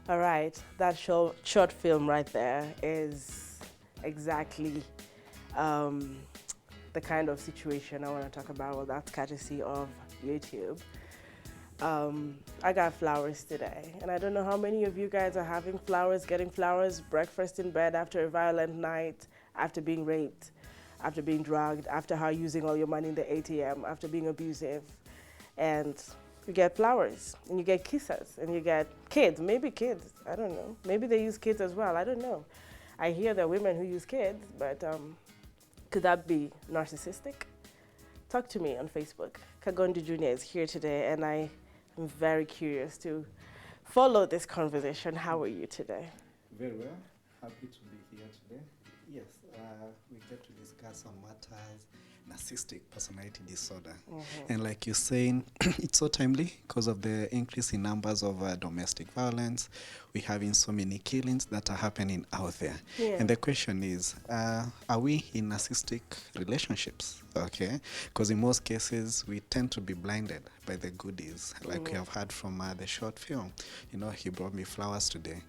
All right, that short film right there is exactly the kind of situation I want to talk about. Well, that's courtesy of YouTube. I got flowers today, and I don't know how many of you guys are having flowers, getting flowers, breakfast in bed after a violent night, after being raped, after being drugged, after using all your money in the ATM, after being abusive, and you get flowers, and you get kisses, and you get kids, maybe kids, I don't know. Maybe they use kids as well, I don't know. I hear there are women who use kids, but could that be narcissistic? Talk to me on Facebook. Kagondu Jr. is here today, and I am very curious to follow this conversation. How are you today? Very well. Happy to be here today. Yes, we get to discuss some matters, narcissistic personality disorder. And like you're saying, it's so timely because of the increase in numbers of domestic violence. We're having so many killings that are happening out there. Yeah. And the question is, are we in narcissistic relationships? Okay, because in most cases, we tend to be blinded by the goodies, like we have heard from the short film. You know, he brought me flowers today.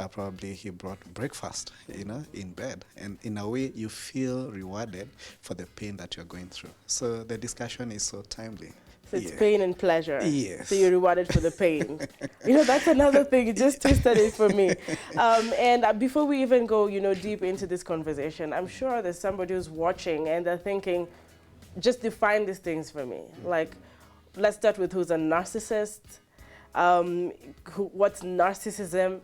Probably he brought breakfast, you know, in bed. And in a way, you feel rewarded for the pain that you're going through. So the discussion is so timely. So it's pain and pleasure. Yes. So you're rewarded for the pain. You know, that's another thing. You just twisted it for me. And before we even go, you know, deep into this conversation, I'm sure there's somebody who's watching and they're thinking, just define these things for me. Like, let's start with who's a narcissist, what's narcissism,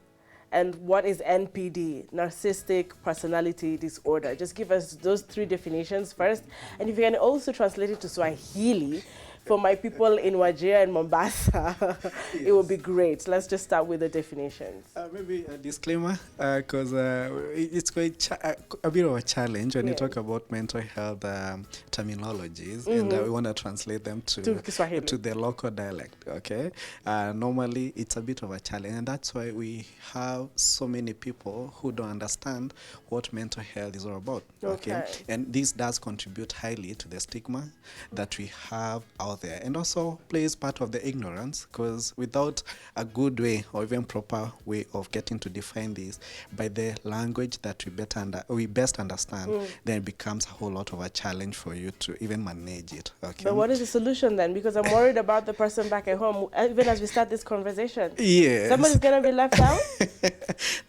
and what is NPD, Narcissistic Personality Disorder. Just give us those three definitions first. And if you can also translate it to Swahili, for my people in Wajir and Mombasa, it would be great. Let's just start with the definitions. Maybe a disclaimer, because it's quite a bit of a challenge when you talk about mental health terminologies, and we want to translate them to the local dialect, okay? Normally, it's a bit of a challenge, and that's why we have so many people who don't understand what mental health is all about, okay? And this does contribute highly to the stigma that we have out there, and also plays part of the ignorance, because without a good way or even proper way of getting to define this by the language that we best understand, then it becomes a whole lot of a challenge for you to even manage it. Okay. But what is the solution then? Because I'm worried about the person back at home, even as we start this conversation. Yes. Somebody's going to be left out?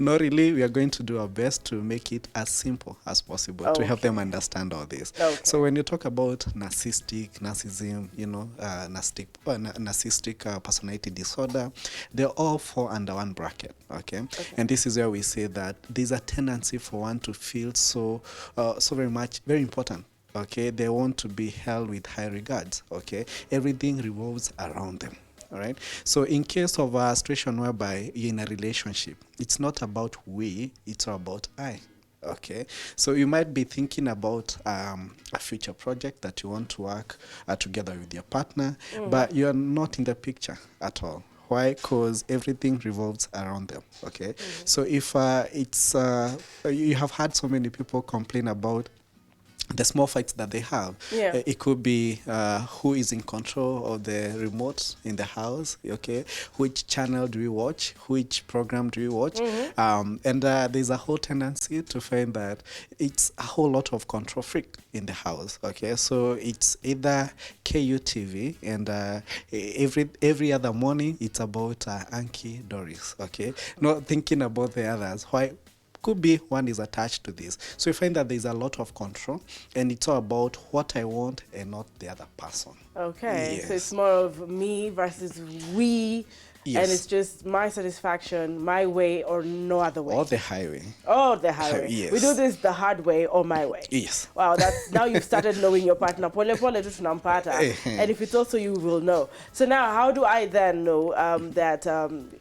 Not really. We are going to do our best to make it as simple as possible to help them understand all this. So when you talk about narcissism, you know, narcissistic personality disorder, they all fall under one bracket, okay? And this is where we say that there's a tendency for one to feel so very important. Okay, they want to be held with high regards. Okay, everything revolves around them. All right. So in case of a situation whereby you're in a relationship, it's not about we, it's about I. Okay, so you might be thinking about a future project that you want to work together with your partner, but you're not in the picture at all. Why? Because everything revolves around them. Okay, so if you have had so many people complain about the small fights that they have. It could be who is in control of the remote in the house, okay? Which channel do we watch? Which program do we watch? And there's a whole tendency to find that it's a whole lot of control freak in the house, okay? So it's either KUTV, and every other morning it's about Anki Doris, okay? Not thinking about the others. Why? Could be one is attached to this. So you find that there's a lot of control, and it's all about what I want and not the other person. Okay, Yes. so it's more of me versus we, and it's just my satisfaction, my way or no other way. Or the highway. Oh, the highway. Yes. We do this the hard way or my way. Yes. Wow, that's now you've started knowing your partner. Pole pole tu tunampata. And if it's also you will know. So now how do I then know that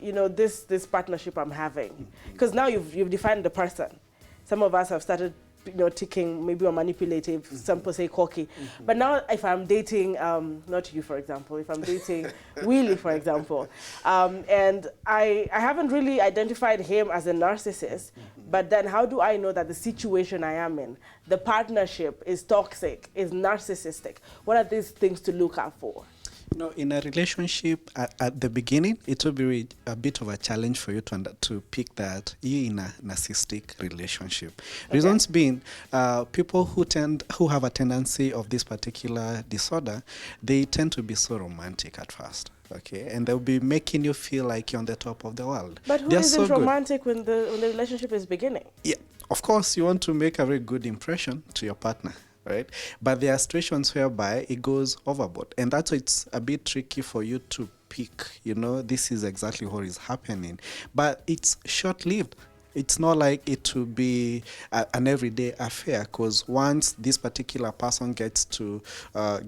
you know this partnership I'm having? Because now you've defined the person. Some of us have started ticking, maybe or manipulative, some people say cocky. But now if I'm dating, not you for example, if I'm dating Willie for example, and I haven't really identified him as a narcissist, but then how do I know that the situation I am in, the partnership is toxic, is narcissistic? What are these things to look out for? No, in a relationship, at the beginning, it will be a bit of a challenge for you to pick that you're in a narcissistic relationship. Okay. Reasons being, people who have a tendency of this particular disorder, they tend to be so romantic at first. Okay, and they'll be making you feel like you're on the top of the world. But who They're isn't so good. romantic when the relationship is beginning? Yeah, of course, you want to make a very good impression to your partner, right? But there are situations whereby it goes overboard, and that's why it's a bit tricky for you to pick, this is exactly what is happening. But it's short-lived. It's not like it will be an everyday affair, because once this particular person gets to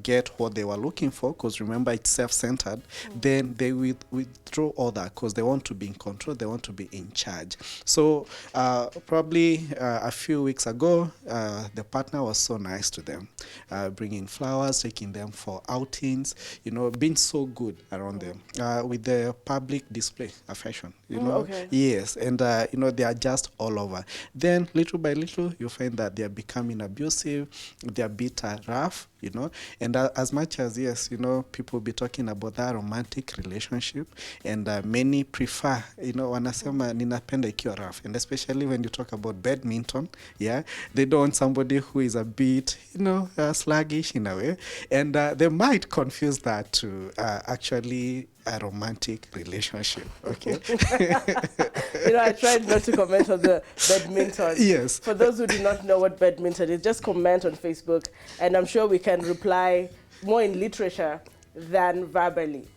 get what they were looking for, because remember it's self-centered, then they will withdraw all that because they want to be in control, they want to be in charge. So probably a few weeks ago, the partner was so nice to them, bringing flowers, taking them for outings, being so good around them with the public display affection, Okay. Yes, and they are just all over. Then little by little, you find that they are becoming abusive, they are bitter, rough, and as much as, yes, people be talking about that romantic relationship, and many prefer, wanasema ninapenda ikiwa rough, and especially when you talk about badminton, yeah, they don't want somebody who is a bit, sluggish in a way, and they might confuse that to actually a romantic relationship. Okay. I tried not to comment on the badminton. Yes. For those who do not know what badminton is, just comment on Facebook, and I'm sure we can reply more in literature than verbally.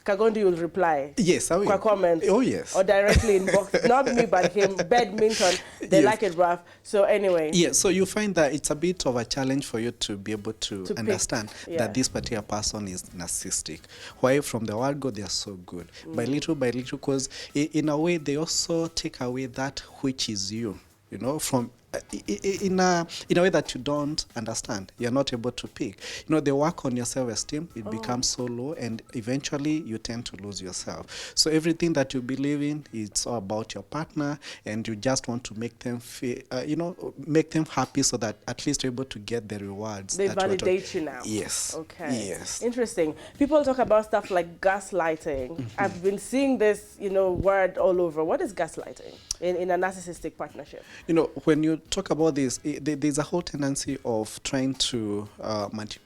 Kagondu will reply. Yes, I will. Kwa comment. Oh, yes. Or directly inbox. Not me, but him. Badminton. They Yes. like it rough. So anyway. Yeah, so you find that it's a bit of a challenge for you to be able to understand pick, that this particular person is narcissistic. Why from the word go, they are so good. By little, because in a way, they also take away that which is you, from in a way that you don't understand, you're not able to pick. They work on your self-esteem, it becomes so low, and eventually you tend to lose yourself. So everything that you believe in, it's all about your partner, and you just want to make them feel, make them happy, so that at least you're able to get the rewards. They validate you now. Yes. Okay. Yes. Interesting. People talk about stuff like gaslighting. I've been seeing this, word all over. What is gaslighting in a narcissistic partnership? When you talk about this, there's a whole tendency of trying to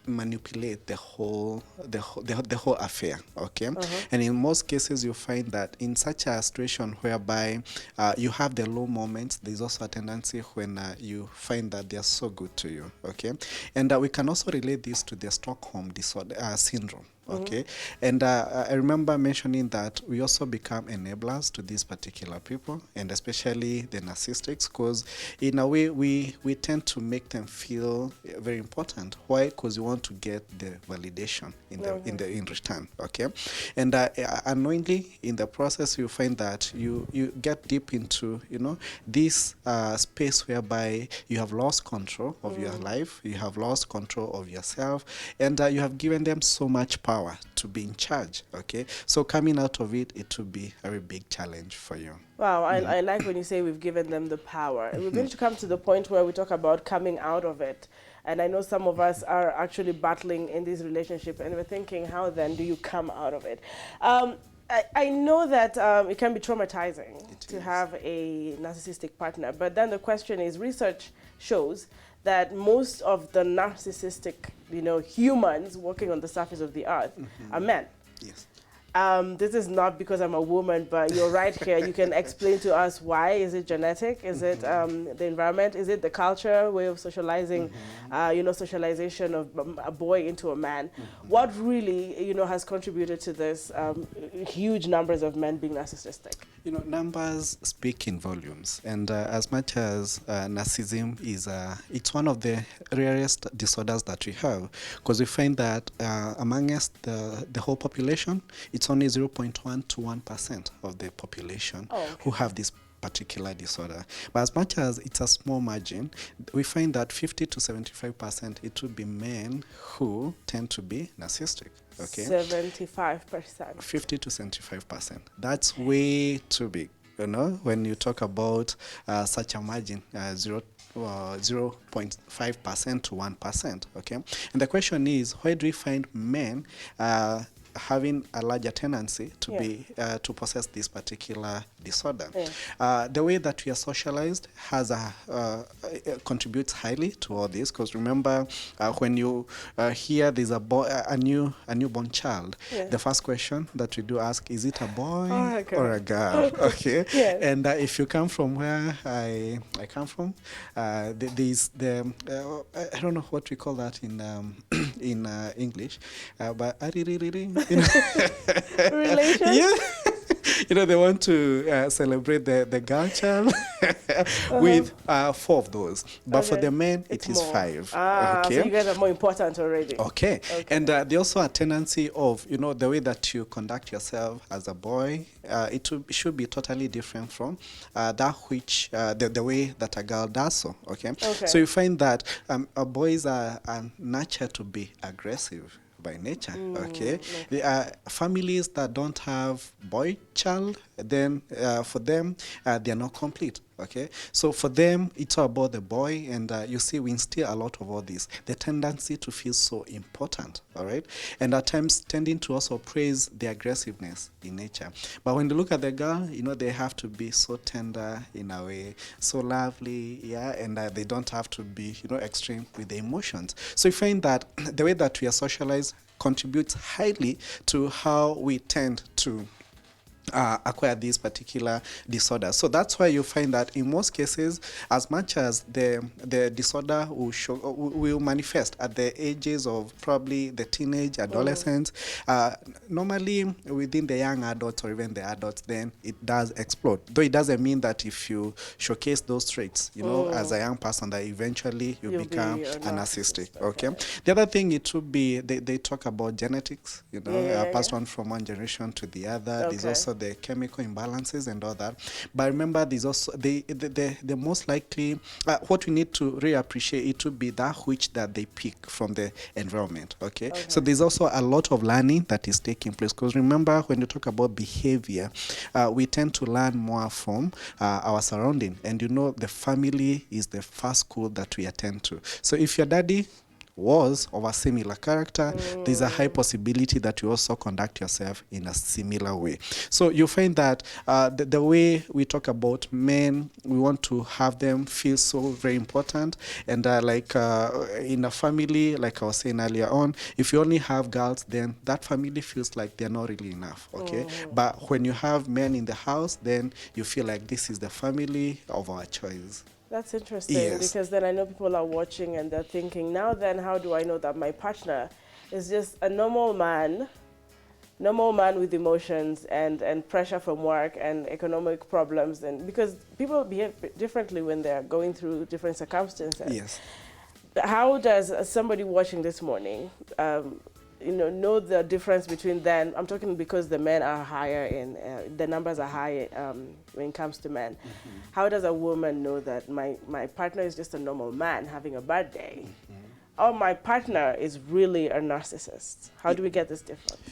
manipulate the whole affair. Okay. And in most cases, you find that in such a situation whereby you have the low moments, there's also a tendency when you find that they're so good to you. Okay. And we can also relate this to the Stockholm disorder syndrome. Okay, and I remember mentioning that we also become enablers to these particular people, and especially the narcissists, because in a way we tend to make them feel very important. Why? Because we want to get the validation in return. Okay, and unknowingly in the process you find that you get deep into this space whereby you have lost control of your life, you have lost control of yourself, and you have given them so much power to be in charge. Okay, so coming out of it will be a very big challenge for you. Wow, I like when you say we've given them the power. We're going to come to the point where we talk about coming out of it. And I know some of us are actually battling in this relationship, and we're thinking, how then do you come out of it? I know that it can be traumatizing to have a narcissistic partner, but then the question is, research shows that most of the narcissistic, humans walking on the surface of the earth are men. Yes. This is not because I'm a woman, but you're right here. You can explain to us why. Is it genetic? Is it the environment? Is it the culture, way of socializing, socialization of a boy into a man? What really, has contributed to this huge numbers of men being narcissistic? Numbers speak in volumes, and as much as narcissism is, it's one of the rarest disorders that we have, because we find that amongst the whole population, it's only 0.1 to 1% of the population who have this particular disorder. But as much as it's a small margin, we find that 50 to 75% it would be men who tend to be narcissistic. Okay, 75%. 50 to 75%. That's way too big. When you talk about such a margin, 0.5% to 1%. Okay, and the question is, why do we find men having a larger tendency to be to possess this particular disorder. The way that we are socialized has contributes highly to all this, because remember, when you hear there's a newborn child, the first question that we do ask, is it a boy or a girl? Okay. And if you come from where I come from, there's the I don't know what we call that in English, but relations. Yeah. They want to celebrate the girl child with 4 of those. But for the men, it is 5. So you guys are more important already. Okay. And there's also a tendency of, the way that you conduct yourself as a boy, it should be totally different from that which, the way that a girl does so. Okay. So you find that boys are nurtured to be aggressive by nature. Okay. There are families that don't have boy child, then for them they are not complete. Okay, so for them it's all about the boy, and you see we instill a lot of all this, the tendency to feel so important. All right, and at times tending to also praise the aggressiveness in nature. But when you look at the girl, they have to be so tender in a way, so lovely, and they don't have to be extreme with the emotions. So you find that the way that we are socialized contributes highly to how we tend to acquire these particular disorders. So that's why you find that in most cases, as much as the disorder will manifest at the ages of probably the teenage, adolescents, normally within the young adults or even the adults, then it does explode. Though it doesn't mean that if you showcase those traits, as a young person, that eventually you'll become a narcissistic. Okay. The other thing, it would be, they talk about genetics, passed on from one generation to the other. There's also the chemical imbalances and all that. But remember, there's also the most likely, what we need to reappreciate, it to be that which that they pick from the environment. Okay. So there's also a lot of learning that is taking place, because remember, when you talk about behavior, we tend to learn more from our surrounding, and the family is the first school that we attend to. So if your daddy was of a similar character, there's a high possibility that you also conduct yourself in a similar way. So you find that the way we talk about men, we want to have them feel so very important. And in a family, like I was saying earlier on, if you only have girls, then that family feels like they're not really enough. Okay. But when you have men in the house, then you feel like this is the family of our choice. That's interesting, because then I know people are watching and they're thinking, now then, how do I know that my partner is just a normal man with emotions and pressure from work and economic problems? And because people behave differently when they're going through different circumstances. Yes. How does somebody watching this morning know the difference between them? I'm talking because the men are higher in, the numbers are higher when it comes to men. How does a woman know that my partner is just a normal man having a bad day? Or my partner is really a narcissist? How do we get this difference?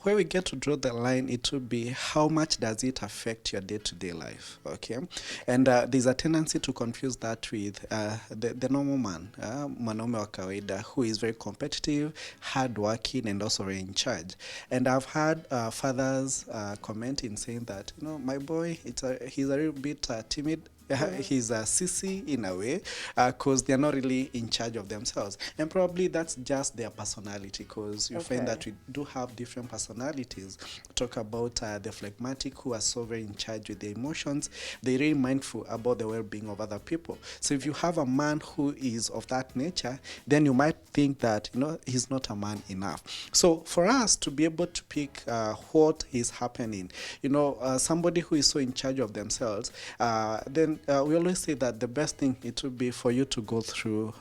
Where we get to draw the line, it would be how much does it affect your day-to-day life, okay? And there's a tendency to confuse that with the normal man, mwanaume wa kawaida, who is very competitive, hardworking, and also very in charge. And I've had fathers commenting, saying that, my boy, he's a little bit timid. He's a sissy in a way, because they're not really in charge of themselves. And probably that's just their personality, because you find that we do have different personalities. Talk about the phlegmatic, who are so very in charge with their emotions. They're really mindful about the well-being of other people. So if you have a man who is of that nature, then you might think that, he's not a man enough. So for us to be able to pick what is happening, somebody who is so in charge of themselves, then we always say that the best thing, it would be for you to go through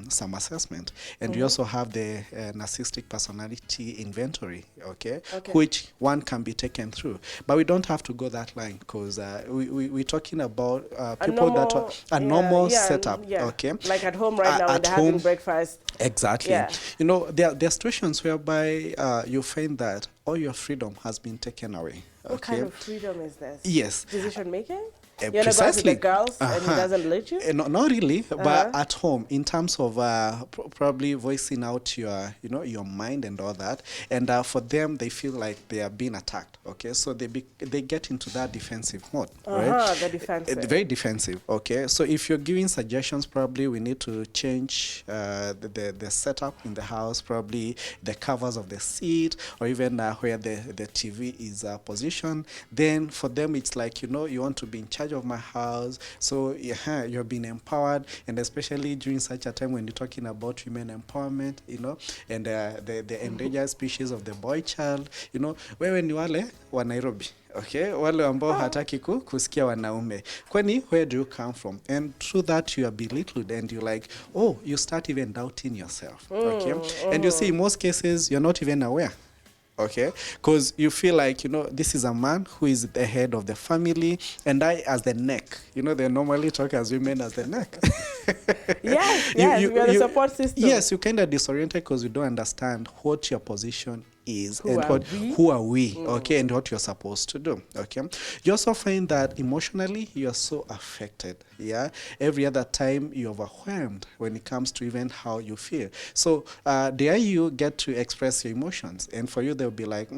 some assessment. And we also have the narcissistic personality inventory, which one can be taken through. But we don't have to go that line, because we're talking about people that are a normal setup. Okay, like at home right now when they're having breakfast. Exactly. There are situations whereby you find that all your freedom has been taken away. What kind of freedom is this? Yes. Decision making? You want to go out with the girls and he doesn't let you? Not really, but at home, in terms of probably voicing out your, your mind and all that. And for them, they feel like they are being attacked. Okay, so they get into that defensive mode, right? The defensive. Very defensive. Okay, so if you're giving suggestions, probably we need to change the setup in the house, probably the covers of the seat, or even where the TV is positioned. Then for them, it's like, you want to be in charge of my house, so you're being empowered. And especially during such a time when you're talking about women empowerment, and the endangered species of the boy child, wewe ni wale wa Nairobi, okay, wale ambao hataki kusikia wanaume. Kwani, where do you come from? And through that you are belittled, and you're like, oh, you start even doubting yourself. Okay, and you see, in most cases you're not even aware. Okay, because you feel like, this is a man who is the head of the family, and I as the neck. They normally talk as women as the neck. Yes, we are the support system. Yes, you kind of disoriented because you don't understand what your position is who are we, okay, and what you're supposed to do. Okay, you also find that emotionally you're so affected. Yeah, every other time you're overwhelmed when it comes to even how you feel. So there you get to express your emotions, and for you they'll be like,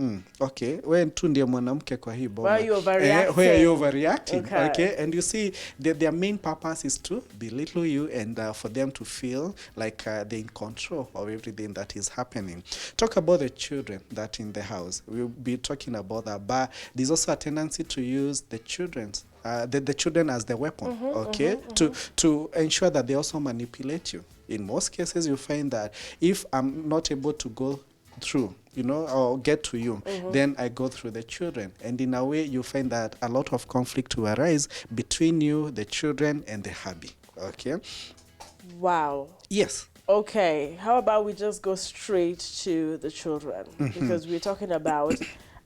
okay, when tu ndiye mwanamke kwa hii boma, why are you overreacting? Where are you overreacting? Okay, and you see their main purpose is to belittle you, and for them to feel like they're in control of everything that is happening. Talk about the children that in the house. We'll be talking about that, but there's also a tendency to use the children's the children as the weapon, okay, to ensure that they also manipulate you. In most cases, you find that if I'm not able to go through, or get to you, then I go through the children. And in a way, you find that a lot of conflict will arise between you, the children, and the hubby, okay? Wow. Yes. Okay, how about we just go straight to the children? Because we're talking about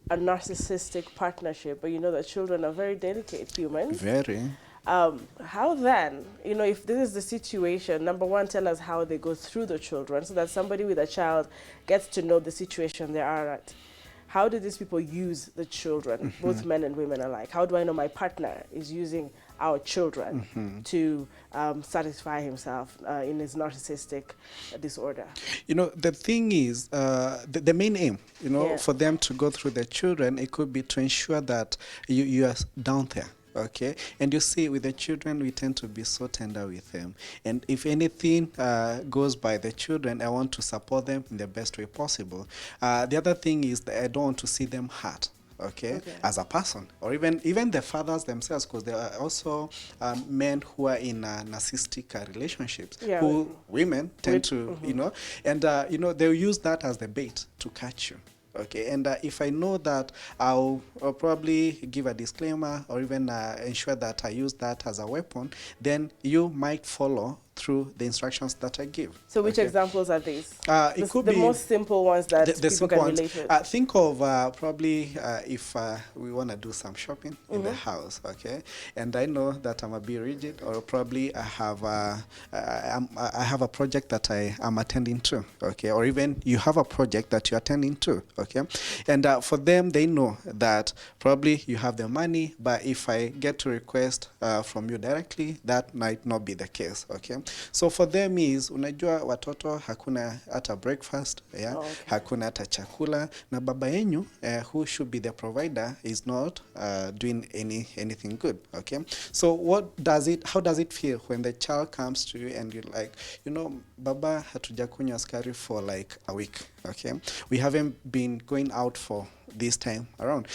a narcissistic partnership, but that children are very delicate humans. Very. How then, if this is the situation, number one, tell us how they go through the children so that somebody with a child gets to know the situation they are at. How do these people use the children, both men and women alike? How do I know my partner is using our children to satisfy himself in his narcissistic disorder? The thing is, the main aim, for them to go through the children, it could be to ensure that you are down there. Okay, and you see, with the children, we tend to be so tender with them. And if anything goes by the children, I want to support them in the best way possible. The other thing is that I don't want to see them hurt. Okay, as a person, or even the fathers themselves, because there are also men who are in narcissistic relationships, who women tend to, and they'll use that as the bait to catch you. Okay, and if I know that, I'll probably give a disclaimer, or even ensure that I use that as a weapon, then you might follow through the instructions that I give. So which examples are these? It could the be most simple ones that people can relate with. Think of probably if we want to do some shopping in the house, okay? And I know that I'm a bit rigid, or probably I have a project that I am attending to, okay? Or even you have a project that you're attending to, okay? And for them, they know that probably you have the money, but if I get to request from you directly, that might not be the case, okay? So for them is, unajua watoto hakuna hata breakfast, hakuna hata chakula, na baba yenyu, who should be the provider, is not doing anything good, okay? So how does it feel when the child comes to you and you're like, baba hatujakunywa askari for like a week, okay? We haven't been going out for this time around,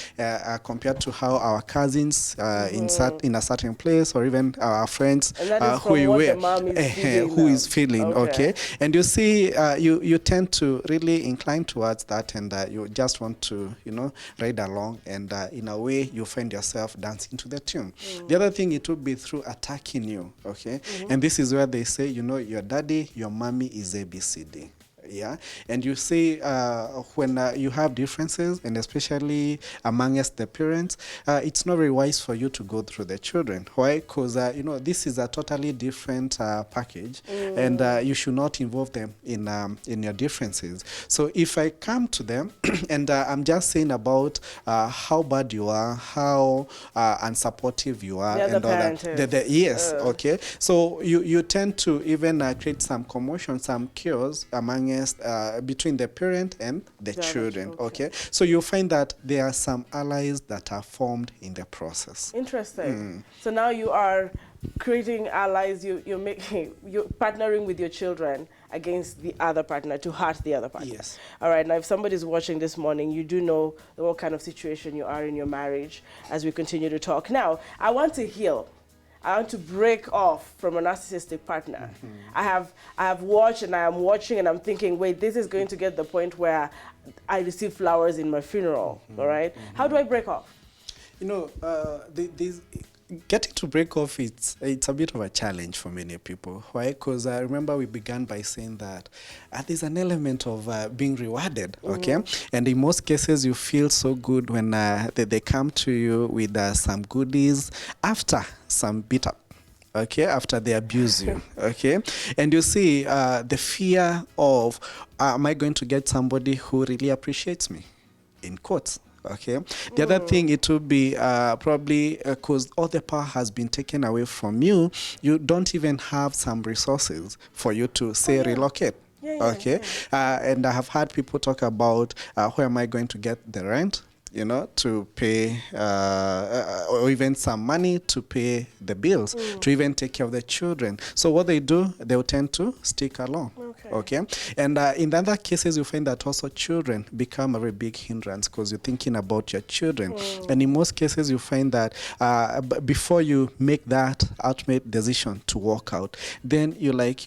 compared to how our cousins in a certain place, or even our friends who is feeling, okay? And you see, you tend to really incline towards that, and you just want to, ride along, and in a way you find yourself dancing to the tune. The other thing, it would be through attacking you, okay? And this is where they say, your daddy, your mommy is ABCD. Yeah, and you see when you have differences, and especially amongst the parents, it's not very wise for you to go through the children. Why? Because this is a totally different package, and you should not involve them in your differences. So if I come to them and I'm just saying about how bad you are, how unsupportive you are, and all that. Yes, okay. So you tend to even create some commotion, some chaos amongst between the parent and the children. Okay. So you find that there are some allies that are formed in the process. Interesting. So now you are creating allies. You're partnering with your children against the other partner to hurt the other partner. Yes. All right. Now, if somebody's watching this morning, you do know what kind of situation you are in your marriage. As we continue to talk, now I want to heal. I want to break off from a narcissistic partner. I have watched and I am watching and I'm thinking, wait, this is going to get the point where I receive flowers in my funeral. All right. How do I break off? Getting to break off, it's a bit of a challenge for many people. Why? Because remember we began by saying that there's an element of being rewarded, okay? And in most cases, you feel so good when they come to you with some goodies after some beat up. Okay, after they abuse you, okay? And you see the fear of, am I going to get somebody who really appreciates me, in quotes? Okay. The other thing, it will be probably because all the power has been taken away from you. You don't even have some resources for you to say relocate. Okay. And I have heard people talk about where am I going to get the rent, to pay, or even some money to pay the bills, to even take care of the children. So what they do, they will tend to stick along. Okay. And in the other cases, you find that also children become a very big hindrance because you're thinking about your children. And in most cases, you find that before you make that ultimate decision to walk out, then you're like,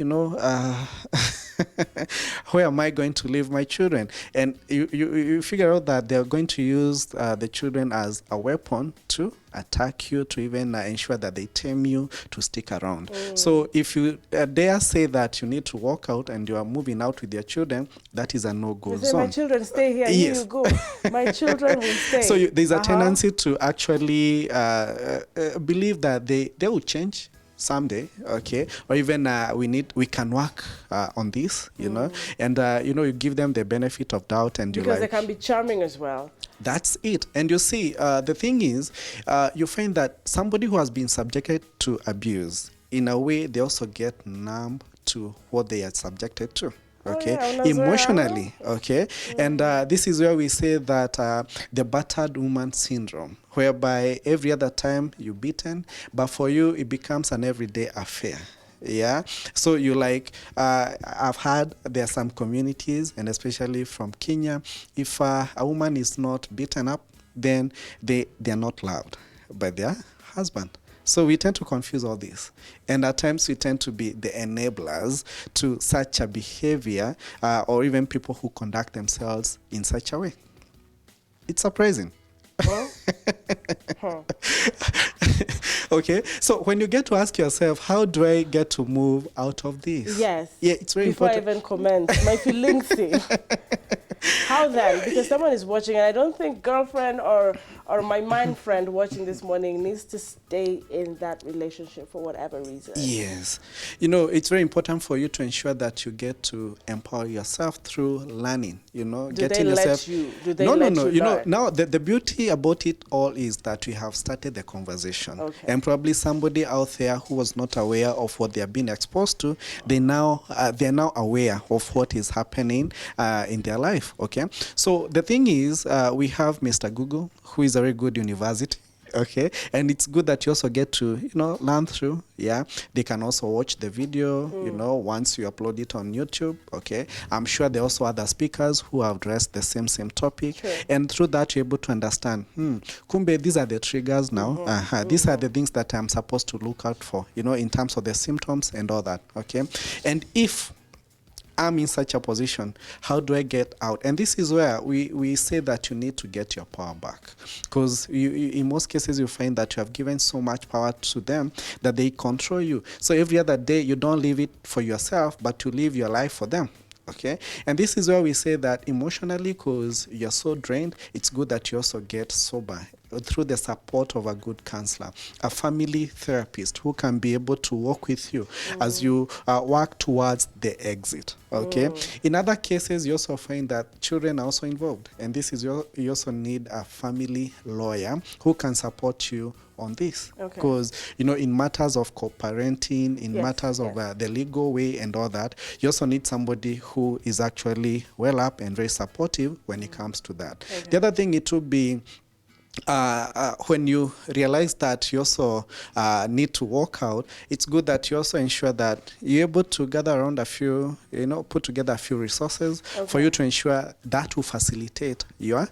where am I going to leave my children? And you figure out that they're going to use the children as a weapon to attack you, to even ensure that they tame you to stick around. So if you dare say that you need to walk out and you are moving out with your children, that is a no-go zone. My children stay here, here you go. My children will stay. So there's a tendency to actually believe that they will change someday, okay, or even we can work on this, and you give them the benefit of doubt, and because they can be charming as well. That's it. And you see, the thing is, you find that somebody who has been subjected to abuse, in a way, they also get numb to what they are subjected to. Okay, emotionally, okay, and this is where we say that the battered woman syndrome, whereby every other time you're beaten, but for you it becomes an everyday affair. Yeah, so you I've heard there are some communities, and especially from Kenya, if a woman is not beaten up, then they're not loved by their husband. So we tend to confuse all this. And at times we tend to be the enablers to such a behavior, or even people who conduct themselves in such a way. It's surprising. Okay, so when you get to ask yourself, how do I get to move out of this? Yes. Yeah, it's very important. Before I even comment, my feelings. How then? Because someone is watching, and I don't think girlfriend or my mind friend watching this morning needs to stay in that relationship for whatever reason. Yes. It's very important for you to ensure that you get to empower yourself through learning, getting yourself. Do they let you learn? Now the beauty about it all is that we have started the conversation. Okay. And probably somebody out there who was not aware of what they are being exposed to, they're now aware of what is happening in their life. Okay. So the thing is, we have Mr. Google, who is a very good university. Okay, and it's good that you also get to learn through. Yeah, they can also watch the video once you upload it on YouTube. Okay, I'm sure there are also other speakers who have addressed the same topic. Sure. And through that you're able to understand, kumbe, these are the triggers now. These are the things that I'm supposed to look out for, in terms of the symptoms and all that. Okay, and if I'm in such a position, how do I get out? And this is where we say that you need to get your power back, because in most cases you find that you have given so much power to them that they control you. So every other day you don't live it for yourself, but you live your life for them. Okay, and this is where we say that emotionally, because you're so drained, it's good that you also get sober through the support of a good counselor, a family therapist who can be able to work with you as you work towards the exit. Okay, in other cases, you also find that children are also involved, and this is you also need a family lawyer who can support you on this, because in matters of co-parenting, in matters of the legal way and all that, you also need somebody who is actually well up and very supportive when it comes to that. The other thing, it would be when you realize that you also need to work out, it's good that you also ensure that you're able to gather around a few, put together a few resources for you to ensure that will facilitate your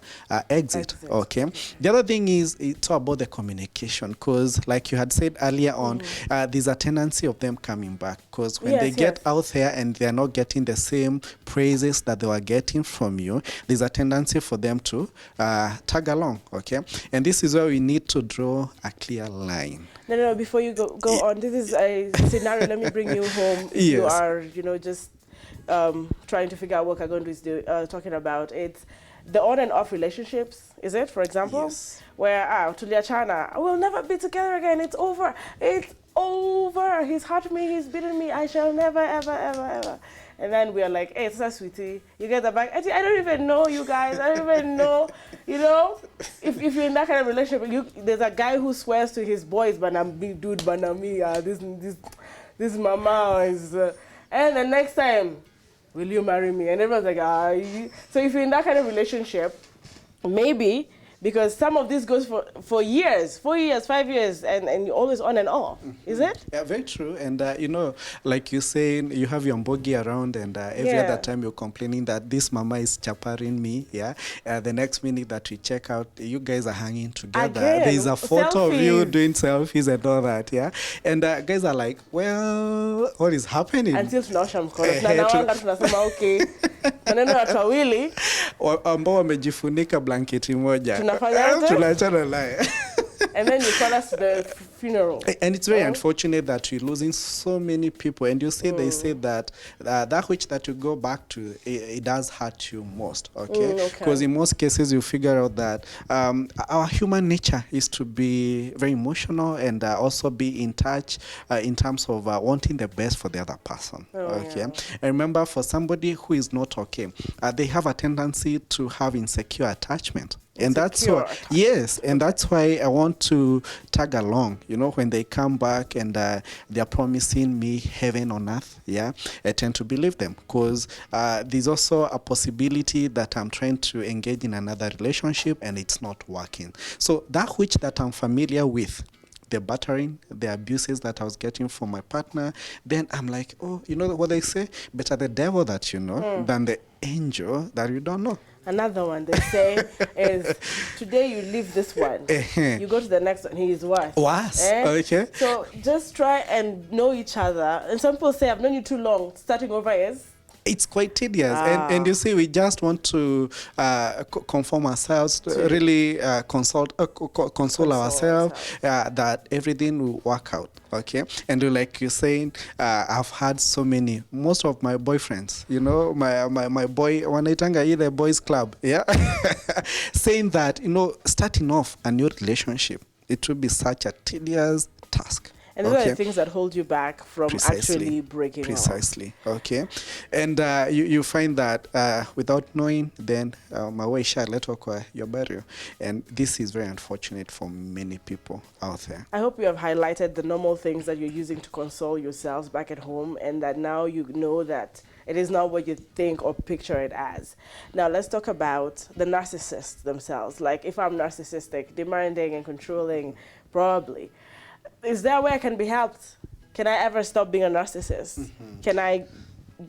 exit. Okay. The other thing is, it's all about the communication, because like you had said earlier on, there's a tendency of them coming back, because when they get out there and they're not getting the same praises that they were getting from you, there's a tendency for them to tag along. Okay. And this is where we need to draw a clear line. No, before you go on, this is a scenario. Let me bring you home. If you are, just trying to figure out what Kagondu is talking about. It's the on and off relationships, is it, for example? Yes. Where, tuliachana, we'll never be together again. It's over. It's over. He's hurt me. He's beaten me. I shall never, ever, ever, ever. And then we are like, hey, sister sweetie, you get the back. I don't even know you guys. I don't even know. If you're in that kind of relationship, there's a guy who swears to his boys, banami, dude, banami, this mama is. And the next time, will you marry me? And everyone's like, So if you're in that kind of relationship, maybe, because some of this goes for years, 4 years, 5 years, and you're always on and off. Is it? Yeah, very true. And, like you're saying, you have your mbogi around, and every other time you're complaining that this mama is chaparing me, the next minute that we check out, you guys are hanging together. Again, there's a photo selfies. of you doing selfies and all that, And guys are like, well, what is happening? Until tunasema okay. Maneno ya wawili ambao wamejifunika blanketi moja. Tunafanyaje? naye. And then you call us the funeral. And it's very unfortunate that we're losing so many people. And you see, they say that that which that you go back to, it does hurt you most, okay? Because in most cases, you figure out that our human nature is to be very emotional and also be in touch in terms of wanting the best for the other person, okay? And remember, for somebody who is not okay, they have a tendency to have insecure attachment. And that's why, and that's why I want to tag along, when they come back and they're promising me heaven on earth, I tend to believe them, because there's also a possibility that I'm trying to engage in another relationship and it's not working. So that which that I'm familiar with, the battering, the abuses that I was getting from my partner, then I'm like, oh, you know what they say? Better the devil that you know than the angel that you don't know. Another one they say is, today you leave this one, you go to the next one, he is worse. Worse, okay. So just try and know each other. And some people say, I've known you too long, starting over is? It's quite tedious. And you see, we just want to conform ourselves, to really console ourselves that everything will work out, okay? And like you're saying, I've had so many, most of my boyfriends, my boy, wanaitanga the boys club, saying that, starting off a new relationship, it will be such a tedious task. And those are the things that hold you back from actually breaking off. Okay. And you find that without knowing, then mawaisha leto kwa your barrio. And this is very unfortunate for many people out there. I hope you have highlighted the normal things that you're using to console yourselves back at home, and that now you know that it is not what you think or picture it as. Now let's talk about the narcissists themselves. Like, if I'm narcissistic, demanding and controlling, probably. Is there a way I can be helped? Can I ever stop being a narcissist? Can I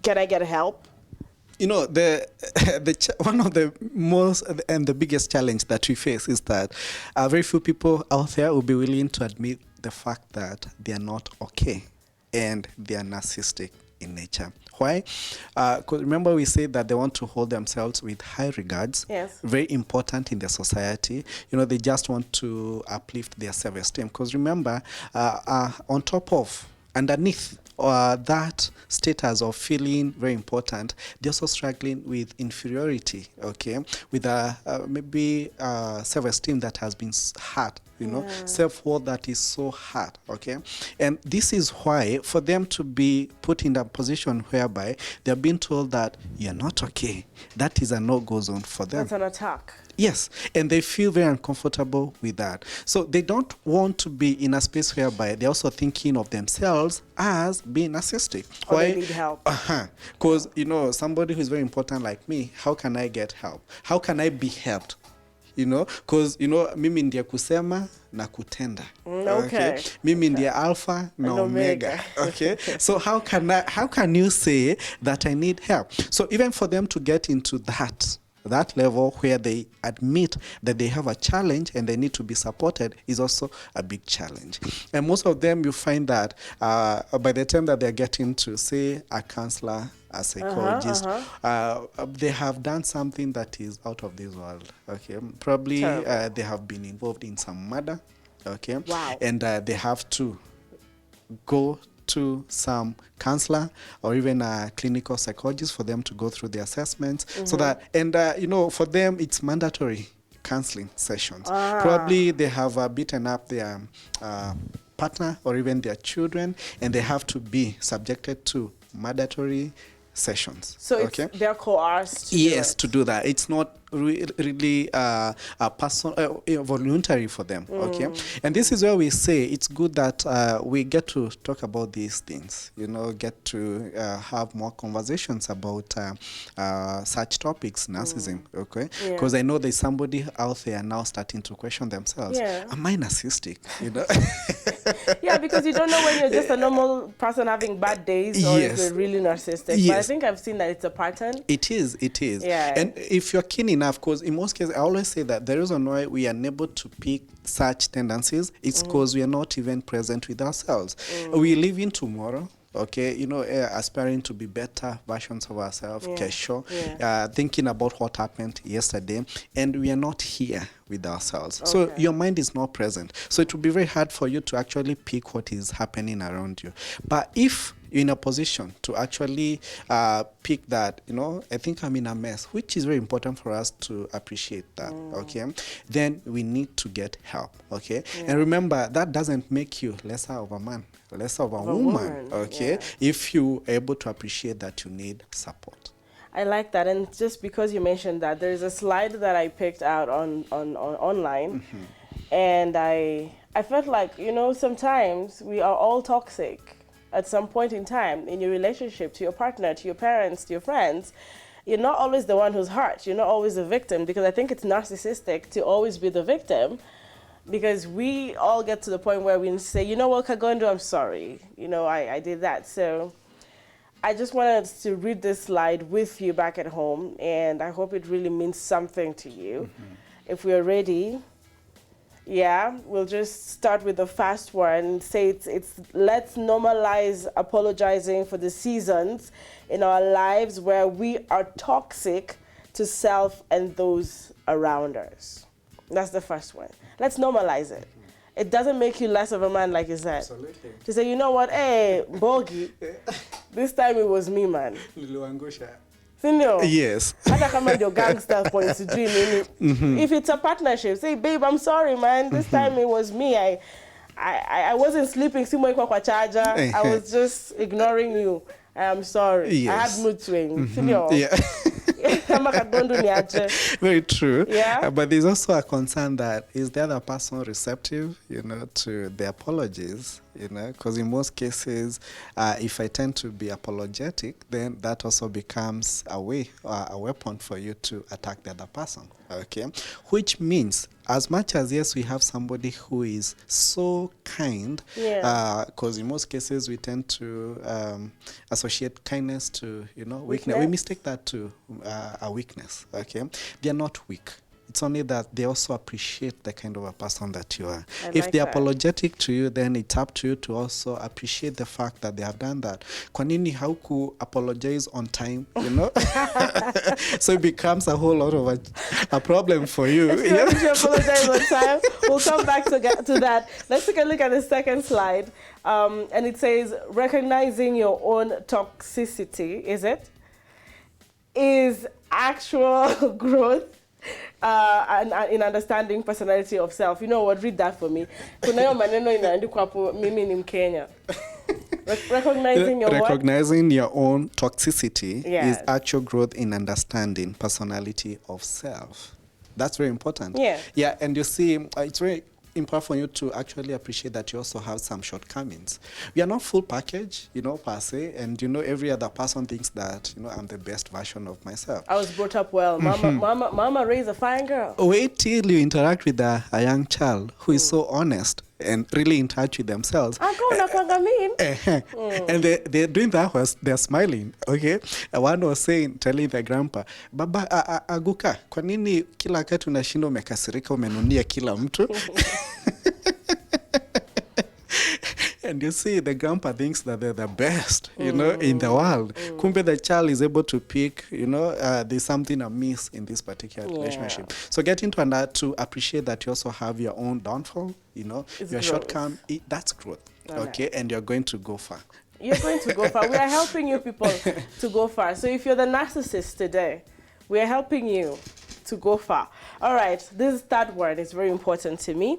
get help? One of the most and the biggest challenge that we face is that very few people out there will be willing to admit the fact that they are not okay and they are narcissistic in nature. Why? Because remember, we said that they want to hold themselves with high regards. Yes. Very important in the society. They just want to uplift their self-esteem. Because remember, underneath that status of feeling very important, they're also struggling with inferiority, okay, with maybe self-esteem that has been hurt, you know, self-worth that is so hard, okay. And this is why for them to be put in a position whereby they're being told that you're not okay, that is a no-go zone for them. That's an attack. Yes, and they feel very uncomfortable with that. So they don't want to be in a space whereby they're also thinking of themselves as being narcissistic. Or they need help. Because, you know, somebody who is very important like me, how can I get help? How can I be helped? You know, because, you know, mimi ndiye kusema na kutenda. Okay. Mimi ndiye alpha na omega. Okay. So how can you say that I need help? So even for them to get into that level where they admit that they have a challenge and they need to be supported is also a big challenge. And most of them, you find that by the time that they're getting to, say, a counselor, a psychologist, they have done something that is out of this world. Okay, probably they have been involved in some murder. Okay, wow. And they have to go to some counselor or even a clinical psychologist for them to go through the assessments. So that, and you know, for them it's mandatory counseling sessions. Probably they have beaten up their partner or even their children, and they have to be subjected to mandatory sessions. So they're coerced to do that. It's not really a voluntary for them. Okay, and this is where we say it's good that we get to talk about these things, you know, get to have more conversations about such topics, narcissism. Okay, because I know there's somebody out there now starting to question themselves, am I narcissistic, you know? Yeah, because you don't know when you're just a normal person having bad days or if you're really narcissistic. But I think I've seen that it's a pattern. It is. Yeah. And if you're keen enough, because in most cases, I always say that the reason why we are unable to pick such tendencies is because we are not even present with ourselves. We live in tomorrow. Okay, you know, aspiring to be better versions of ourselves, thinking about what happened yesterday, and we are not here with ourselves. So your mind is not present. So it will be very hard for you to actually pick what is happening around you. But if you're in a position to actually pick that, you know, I think I'm in a mess, which is very important for us to appreciate that, okay? Then we need to get help, okay? And remember, that doesn't make you lesser of a man, lesser of a woman, okay? If you're able to appreciate that you need support. I like that, and just because you mentioned that, there's a slide that I picked out on online, and I felt like, you know, sometimes we are all toxic at some point in time in your relationship, to your partner, to your parents, to your friends. You're not always the one who's hurt. You're not always the victim, because I think it's narcissistic to always be the victim, because we all get to the point where we say, you know what, Kagondu, I'm sorry. You know, I did that. So I just wanted to read this slide with you back at home, and I hope it really means something to you. If we're ready, we'll just start with the first one. Say it's let's normalize apologizing for the seasons in our lives where we are toxic to self and those around us. That's the first one. Let's normalize it. It doesn't make you less of a man, like you said. Absolutely. To say, you know what, hey, Bogi, this time it was me, man. Senior. Yes. Your gangster points to dream. If it's a partnership, say, babe, I'm sorry, man. This time it was me. I wasn't sleeping. I was just ignoring you. I'm sorry. Yes. I had mood swings. Senior. Very true. Yeah. But there's also a concern that is the other person receptive, you know, to the apologies, you know, because in most cases, if I tend to be apologetic, then that also becomes a way, a weapon for you to attack the other person. Okay, which means as much as yes, we have somebody who is so kind, because in most cases we tend to associate kindness to, you know, weakness. We mistake that to a weakness. Okay, they are not weak. It's only that they also appreciate the kind of a person that you are. I If like they're that. apologetic to you, then it's up to you to also appreciate the fact that they have done that. Kwa nini hauku apologize on time, you know? So it becomes a whole lot of a problem for you. If you apologize on time, we'll come back to that. Let's take a look at the second slide. And it says, recognizing your own toxicity, is it? Is actual growth and in understanding personality of self. You know what? Read that for me. Recognizing your what? Recognizing your own toxicity Yes. is actual growth in understanding personality of self. That's very important. Yeah. Yeah, and you see, it's very important for you to actually appreciate that you also have some shortcomings. We are not full package, you know, per se, and you know, every other person thinks that, you know, I'm the best version of myself. I was brought up well. Mama raised a fine girl. Wait till you interact with a young child who is so honest and really in touch with themselves. And they're doing that whilst they're smiling, okay? One was saying, telling the grandpa, baba, aguka, kwa nini kila wakati unashinda umekasirika umenunia kila mtu? And you see, the grandpa thinks that they're the best, you know, in the world. Kumbe the child is able to pick, you know, there's something amiss in this particular relationship. So getting to appreciate that you also have your own downfall, you know, It's your growth. shortcoming, that's growth, okay? And you're going to go far. You're going to go far. We are helping you people to go far. So if you're the narcissist today, we are helping you to go far. All right, this third word is very important to me.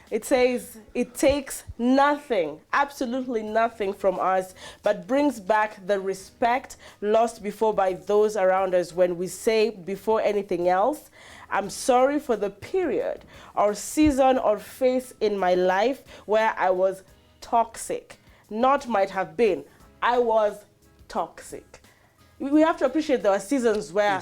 It says, it takes nothing, absolutely nothing from us, but brings back the respect lost before by those around us when we say before anything else, I'm sorry for the period or season or phase in my life where I was toxic. Not might have been, I was toxic. We have to appreciate there are seasons where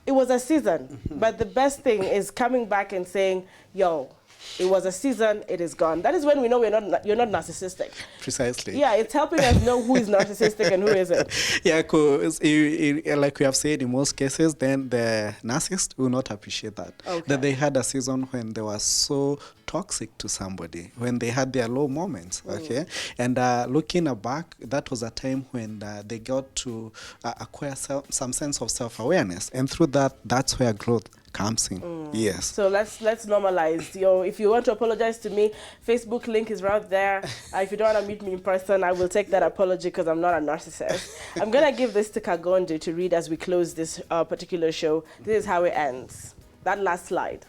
it was a season, but the best thing is coming back and saying, yo, it was a season, it is gone. That is when we know you're not narcissistic. Precisely. Yeah, it's helping us know who is narcissistic and who isn't. Yeah, because like we have said, in most cases, then the narcissist will not appreciate that. Okay. That they had a season when they were so toxic to somebody, when they had their low moments, okay? And looking back, that was a time when they got to acquire some sense of self-awareness. And through that, that's where growth comes in. Yes. So let's normalize. If you want to apologize to me, Facebook link is right there. If you don't want to meet me in person, I will take that apology because I'm not a narcissist. I'm going to give this to Kagondu to read as we close this particular show. This is how it ends. That last slide.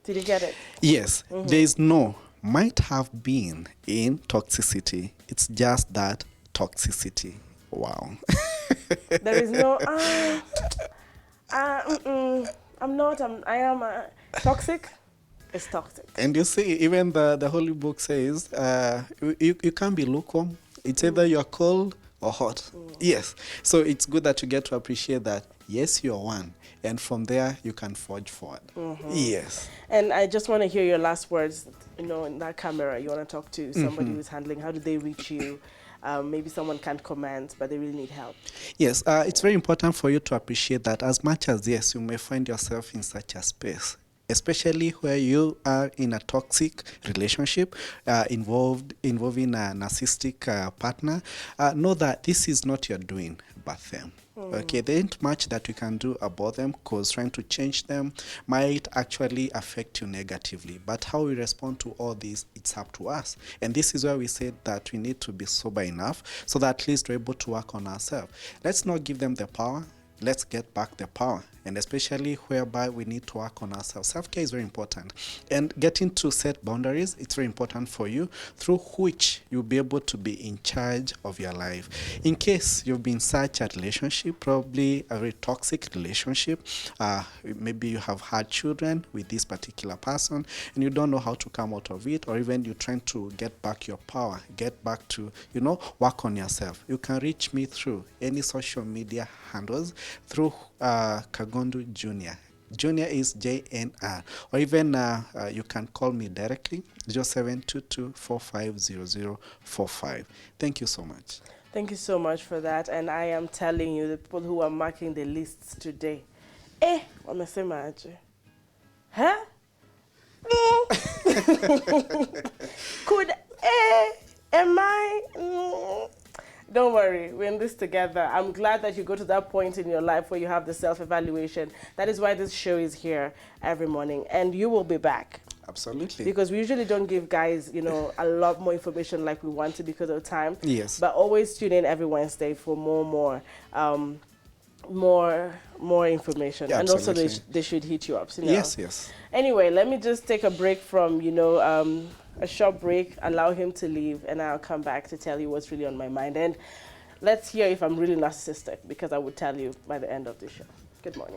Did you get it? Yes. There is no might have been in toxicity. It's just that toxicity. Wow. There is no, I am toxic. It's toxic. And you see, even the Holy Book says, you can't be lukewarm. It's either you're cold or hot. Yes. So it's good that you get to appreciate that, yes, you're one. And from there, you can forge forward. Yes. And I just want to hear your last words, you know, in that camera. You want to talk to somebody who's handling, how do they reach you? Maybe someone can't comment, but they really need help. Yes, it's very important for you to appreciate that as much as, yes, you may find yourself in such a space, especially where you are in a toxic relationship involving a narcissistic partner, know that this is not your doing, but them. Okay, there ain't much that you can do about them because trying to change them might actually affect you negatively. But how we respond to all this, it's up to us. And this is where we said that we need to be sober enough so that at least we're able to work on ourselves. Let's not give them the power. Let's get back the power. And especially whereby we need to work on ourselves. Self-care is very important. And getting to set boundaries, it's very important for you, through which you'll be able to be in charge of your life. In case you've been in such a relationship, probably a very toxic relationship, maybe you have had children with this particular person, and you don't know how to come out of it, or even you're trying to get back your power, get back to, you know, work on yourself. You can reach me through any social media handles, through Kagondu Junior. Junior is JNR. Or even you can call me directly, 0722450045. Thank you so much. Thank you so much for that. And I am telling you, the people who are marking the lists today, I'm a semaji. Huh? Could am I? Don't worry, we're in this together. I'm glad that you go to that point in your life where you have the self-evaluation. That is why this show is here every morning, and you will be back. Absolutely. Because we usually don't give guys, you know, a lot more information like we want to because of time. Yes. But always tune in every Wednesday for more information. Yeah, and also absolutely. they should hit you up. You know? Yes, yes. Anyway, let me just take a break from, a short break, allow him to leave, and I'll come back to tell you what's really on my mind. And let's hear if I'm really narcissistic, because I would tell you by the end of the show. Good morning.